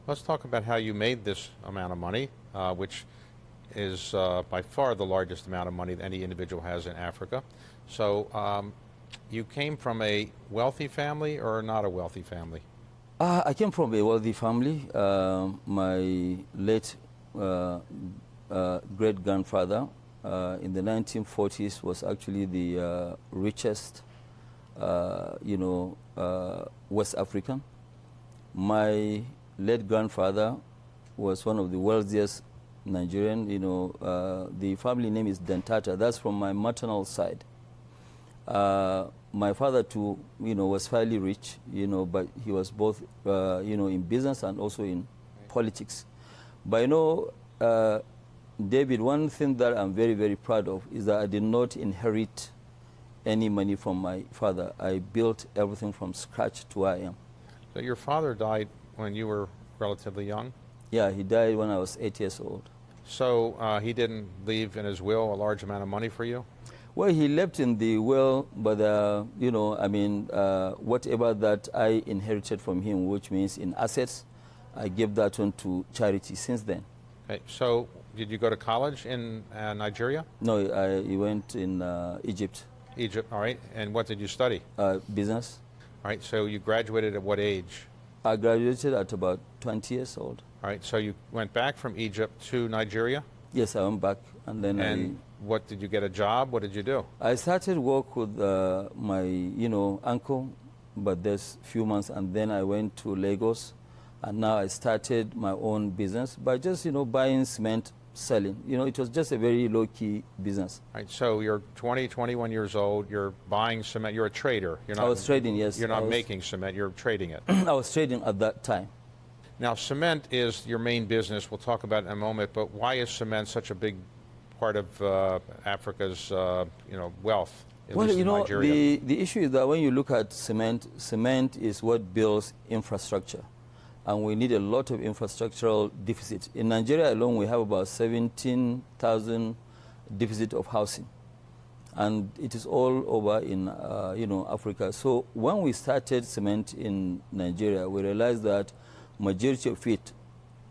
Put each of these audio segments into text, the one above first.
Let's talk about how you made this amount of money, which is by far the largest amount of money that any individual has in Africa. So you came from a wealthy family or not a wealthy family? I came from a wealthy family. My late great-grandfather in the 1940s was actually the richest, West African. My late grandfather was one of the wealthiest Nigerian. The family name is Dentata. That's from my maternal side. My father too, was fairly rich, but he was both, in business and also in politics. But David, one thing that I'm very, very proud of is that I did not inherit any money from my father. I built everything from scratch to where I am. So your father died when you were relatively young? Yeah, he died when I was 8 years old. So he didn't leave in his will a large amount of money for you? Well, he left in the will, but, whatever that I inherited from him, which means in assets, I gave that one to charity since then. Okay, so did you go to college in Nigeria? No, I went in Egypt. Egypt, all right. And what did you study? Business. All right, so you graduated at what age? I graduated at about 20 years old. All right, so you went back from Egypt to Nigeria? Yes, I went back, and then what did you get a job? What did you do? I started work with my, uncle, but there's few months, and then I went to Lagos, and now I started my own business by just, buying cement, selling. It was just a very low-key business. All right, so you're 20, 21 years old, you're buying cement, you're a trader. I was trading, yes. You're not making cement, you're trading it. I was trading at that time. Now, cement is your main business. We'll talk about it in a moment, but why is cement such a big part of Africa's, wealth, at least in Nigeria? The issue is that when you look at cement, cement is what builds infrastructure. And we need a lot of infrastructural deficit. In Nigeria alone, we have about 17,000 deficit of housing. And it is all over in, Africa. So when we started cement in Nigeria, we realized that majority of it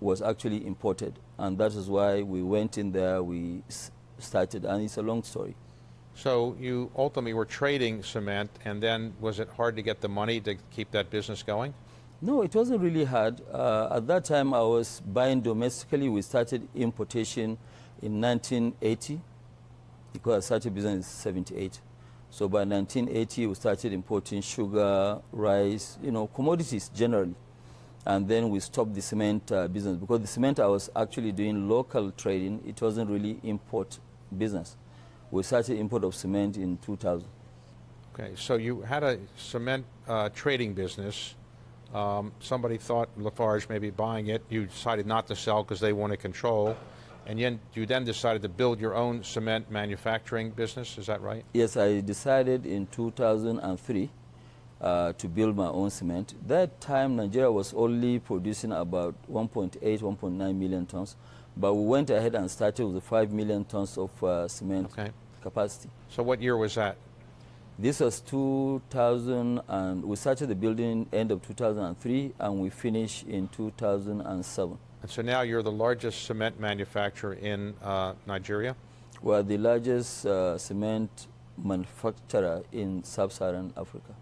was actually imported. And that is why we went in there, we started, and it's a long story. So you ultimately were trading cement, and then was it hard to get the money to keep that business going? No, it wasn't really hard. At that time, I was buying domestically. We started importation in 1980, because I started business in 78. So by 1980, we started importing sugar, rice, commodities generally. And then we stopped the cement business, because the cement I was actually doing local trading. It wasn't really import business. We started import of cement in 2000. Okay, so you had a cement trading business. Somebody thought Lafarge may be buying it. You decided not to sell because they wanted control. And you then decided to build your own cement manufacturing business. Is that right? Yes, I decided in 2003 to build my own cement. That time, Nigeria was only producing about 1.8, 1.9 million tons. But we went ahead and started with 5 million tons of cement capacity. So what year was that? This was 2000, and we started the building end of 2003, and we finished in 2007. And so now you're the largest cement manufacturer in Nigeria? We're the largest cement manufacturer in sub-Saharan Africa.